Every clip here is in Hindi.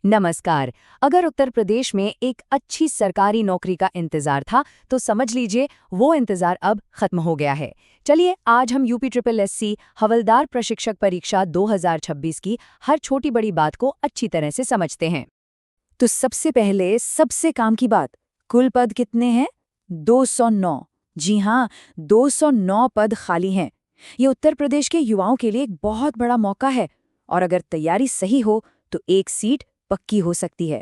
नमस्कार। अगर उत्तर प्रदेश में एक अच्छी सरकारी नौकरी का इंतजार था तो समझ लीजिए वो इंतजार अब खत्म हो गया है। चलिए आज हम यूपी ट्रिपल एससी हवलदार प्रशिक्षक परीक्षा 2026 की हर छोटी बड़ी बात को अच्छी तरह से समझते हैं। तो सबसे पहले सबसे काम की बात, कुल पद कितने हैं? 209। जी हाँ, 209 पद खाली हैं। ये उत्तर प्रदेश के युवाओं के लिए एक बहुत बड़ा मौका है और अगर तैयारी सही हो तो एक सीट पक्की हो सकती है।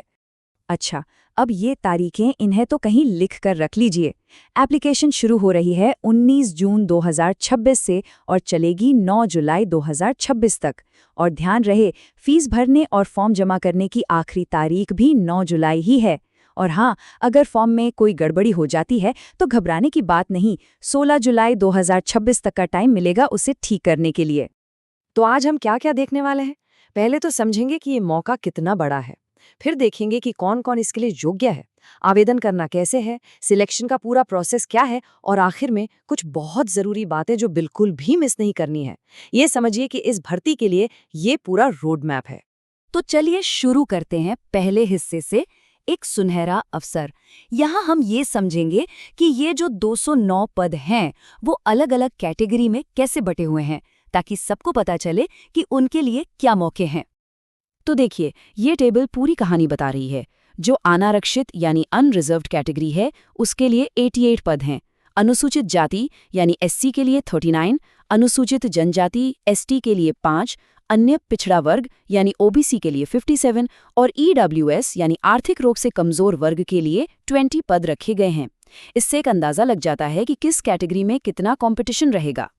अच्छा, अब ये तारीखें इन्हें तो कहीं लिख कर रख लीजिए। एप्लीकेशन शुरू हो रही है 19 जून 2026 से और चलेगी 9 जुलाई 2026 तक। और ध्यान रहे, फीस भरने और फॉर्म जमा करने की आखिरी तारीख भी 9 जुलाई ही है। और हाँ, अगर फॉर्म में कोई गड़बड़ी हो जाती है तो घबराने की बात नहीं, 16 जुलाई 2026 तक का टाइम मिलेगा उसे ठीक करने के लिए। तो आज हम क्या क्या देखने वाले हैं? पहले तो समझेंगे कि ये मौका कितना बड़ा है। फिर देखेंगे कि कौन कौन इसके लिए योग्य है, आवेदन करना कैसे है, सिलेक्शन का पूरा प्रोसेस क्या है और आखिर में कुछ बहुत जरूरी बातें जो बिल्कुल भी मिस नहीं करनी है। ये समझिए कि इस भर्ती के लिए ये पूरा रोड मैप है। तो चलिए शुरू करते हैं पहले हिस्से से, एक सुनहरा अवसर। यहाँ हम ये समझेंगे कि ये जो 209 पद हैं वो अलग अलग कैटेगरी में कैसे बटे हुए हैं, ताकि सबको पता चले कि उनके लिए क्या मौके हैं। तो देखिए, ये टेबल पूरी कहानी बता रही है। जो अनारक्षित यानी अनरिजर्व्ड कैटेगरी है उसके लिए 88 पद हैं। अनुसूचित जाति यानी एससी के लिए 39, अनुसूचित जनजाति एसटी के लिए 5, अन्य पिछड़ा वर्ग यानी ओबीसी के लिए 57 और ईडब्ल्यूएस यानी आर्थिक रूप से कमजोर वर्ग के लिए 20 पद रखे गए हैं। इससे एक अंदाजा लग जाता है कि किस कैटेगरी में कितना कंपटीशन रहेगा।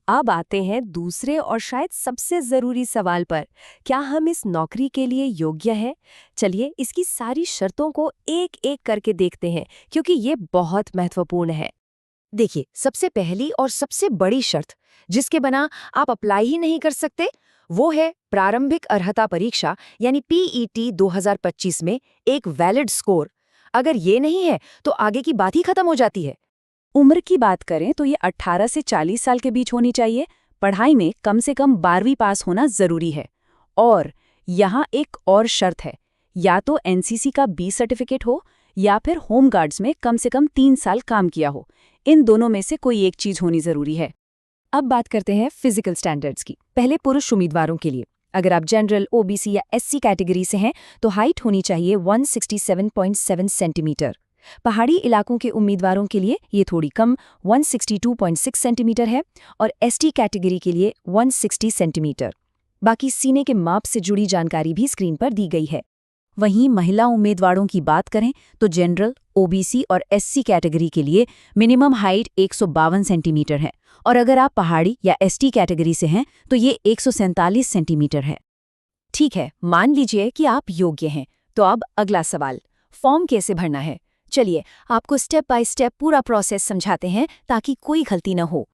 अब आते हैं दूसरे और शायद सबसे जरूरी सवाल पर, क्या हम इस नौकरी के लिए योग्य हैं? चलिए इसकी सारी शर्तों को एक एक करके देखते हैं क्योंकि ये बहुत महत्वपूर्ण है। देखिए, सबसे पहली और सबसे बड़ी शर्त जिसके बिना आप अप्लाई ही नहीं कर सकते वो है प्रारंभिक अर्हता परीक्षा यानी पीईटी 2025 में एक वैलिड स्कोर। अगर ये नहीं है तो आगे की बात ही खत्म हो जाती है। उम्र की बात करें तो ये 18 से 40 साल के बीच होनी चाहिए। पढ़ाई में कम से कम 12वीं पास होना जरूरी है। और यहाँ एक और शर्त है, या तो एनसीसी का बी सर्टिफिकेट हो या फिर होम गार्ड्स में कम से कम 3 साल काम किया हो। इन दोनों में से कोई एक चीज होनी जरूरी है। अब बात करते हैं फिजिकल स्टैंडर्ड्स की। पहले पुरुष उम्मीदवारों के लिए, अगर आप जनरल, ओबीसी या एससी कैटेगरी से हैं तो हाइट होनी चाहिए 167.7 सेंटीमीटर। पहाड़ी इलाकों के उम्मीदवारों के लिए ये थोड़ी कम 162.6 सेंटीमीटर है और एसटी कैटेगरी के लिए 160 सेंटीमीटर। बाकी सीने के माप से जुड़ी जानकारी भी स्क्रीन पर दी गई है। वहीं महिला उम्मीदवारों की बात करें तो जनरल, ओबीसी और एससी कैटेगरी के लिए मिनिमम हाइट 152 सेंटीमीटर है और अगर आप पहाड़ी या एसटी कैटेगरी से हैं तो ये 147 सेंटीमीटर है। ठीक है, मान लीजिए कि आप योग्य हैं। तो अब अगला सवाल, फॉर्म कैसे भरना है? चलिए आपको स्टेप बाय स्टेप पूरा प्रोसेस समझाते हैं ताकि कोई गलती न हो।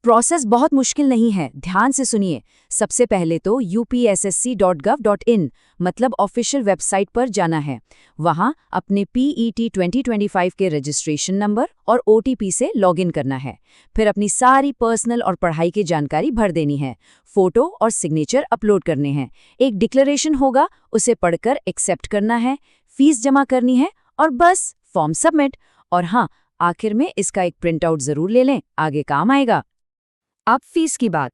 प्रोसेस बहुत मुश्किल नहीं है, ध्यान से सुनिए। सबसे पहले तो upssc.gov.in मतलब ऑफिशियल वेबसाइट पर जाना है। वहाँ अपने पीईटी 2025 के रजिस्ट्रेशन नंबर और ओटीपी से लॉगिन करना है। फिर अपनी सारी पर्सनल और पढ़ाई की जानकारी भर देनी है। फोटो और सिग्नेचर अपलोड करने हैं। एक डिक्लेरेशन होगा, उसे पढ़कर एक्सेप्ट करना है। फीस जमा करनी है और बस फॉर्म सबमिट। और हाँ, आखिर में इसका एक प्रिंट आउट जरूर ले लें, आगे काम आएगा। अब फीस की बात।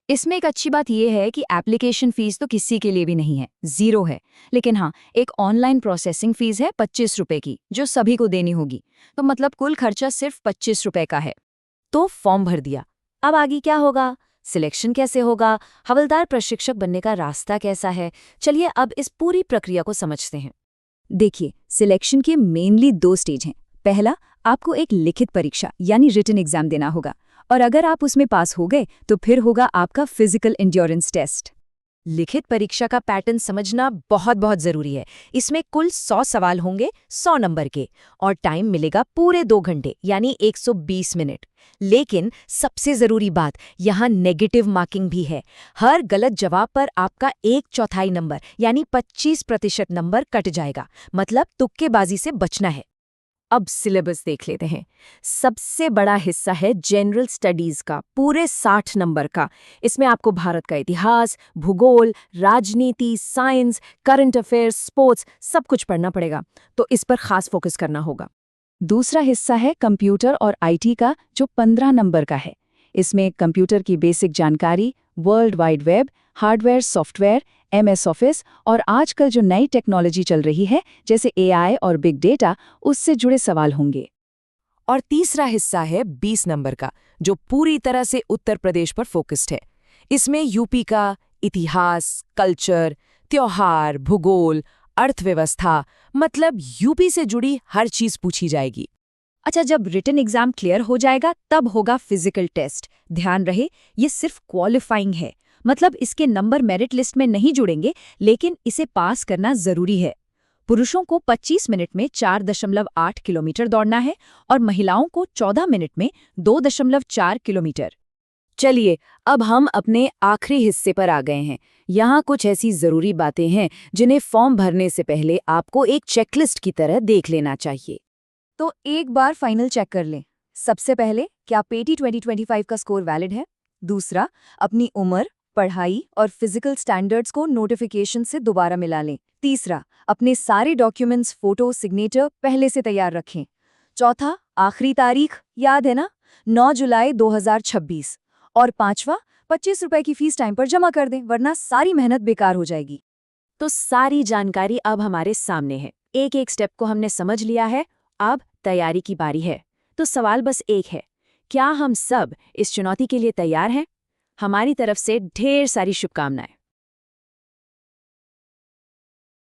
इसमें एक अच्छी बात यह है कि एप्लीकेशन फीस तो किसी के लिए भी नहीं है, 0 है। लेकिन हाँ, एक ऑनलाइन प्रोसेसिंग फीस है 25 रुपए की जो सभी को देनी होगी। तो मतलब कुल खर्चा सिर्फ 25 रुपए का है। तो फॉर्म भर दिया, अब आगे क्या होगा? सिलेक्शन कैसे होगा? हवलदार प्रशिक्षक बनने का रास्ता कैसा है? चलिए अब इस पूरी प्रक्रिया को समझते हैं। देखिए, सिलेक्शन के मेनली 2 स्टेज हैं। पहला, आपको एक लिखित परीक्षा यानी रिटन एग्जाम देना होगा और अगर आप उसमें पास हो गए तो फिर होगा आपका फिजिकल एंड्योरेंस टेस्ट। लिखित परीक्षा का पैटर्न समझना बहुत बहुत जरूरी है। इसमें कुल 100 सवाल होंगे 100 नंबर के और टाइम मिलेगा पूरे 2 घंटे यानी 120 मिनट। लेकिन सबसे जरूरी बात, यहाँ नेगेटिव मार्किंग भी है। हर गलत जवाब पर आपका 1/4 नंबर यानी 25% नंबर कट जाएगा। मतलब तुक्केबाजी से बचना है। अब सिलेबस देख लेते हैं। सबसे बड़ा हिस्सा है जनरल स्टडीज का, पूरे 60 नंबर का। इसमें आपको भारत का इतिहास, भूगोल, राजनीति, साइंस, करंट अफेयर्स, स्पोर्ट्स सब कुछ पढ़ना पड़ेगा, तो इस पर खास फोकस करना होगा। दूसरा हिस्सा है कंप्यूटर और आईटी का, जो 15 नंबर का है। इसमें कंप्यूटर की बेसिक जानकारी, world wide web, hardware, software, MS office और आजकल जो नई टेक्नोलॉजी चल रही है जैसे एआई और बिग डेटा, उससे जुड़े सवाल होंगे। और तीसरा हिस्सा है 20 नंबर का, जो पूरी तरह से उत्तर प्रदेश पर फोकस्ड है। इसमें यूपी का इतिहास, कल्चर, त्योहार, भूगोल, अर्थव्यवस्था, मतलब यूपी से जुड़ी हर चीज पूछी जाएगी। अच्छा, जब रिटन एग्जाम क्लियर हो जाएगा तब होगा फिजिकल टेस्ट। ध्यान रहे, ये सिर्फ क्वालिफाइंग है, मतलब इसके नंबर मेरिट लिस्ट में नहीं जुड़ेंगे, लेकिन इसे पास करना जरूरी है। पुरुषों को 25 मिनट में 4.8 किलोमीटर दौड़ना है और महिलाओं को 14 मिनट में 2.4 किलोमीटर। चलिए, अब हम अपने आखिरी हिस्से पर आ गए हैं। यहाँ कुछ ऐसी जरूरी बातें हैं जिन्हें फॉर्म भरने से पहले आपको एक चेकलिस्ट की तरह देख लेना चाहिए। तो एक बार फाइनल चेक कर लें। सबसे पहले, क्या पेटी 2025 का स्कोर वैलिड है? दूसरा, अपनी उम्र, पढ़ाई और फिजिकल स्टैंडर्ड्स को नोटिफिकेशन से दोबारा मिला लें। तीसरा, अपने सारे डॉक्यूमेंट्स, फोटो, सिग्नेचर पहले से तैयार रखें। चौथा, आखिरी तारीख याद है ना, 9 जुलाई 2026। और पांचवा, 25 रुपए की फीस टाइम पर जमा कर दें, वरना सारी मेहनत बेकार हो जाएगी। तो सारी जानकारी अब हमारे सामने है, एक एक स्टेप को हमने समझ लिया है। अब तैयारी की बारी है। तो सवाल बस एक है, क्या हम सब इस चुनौती के लिए तैयार हैं? हमारी तरफ से ढेर सारी शुभकामनाएं।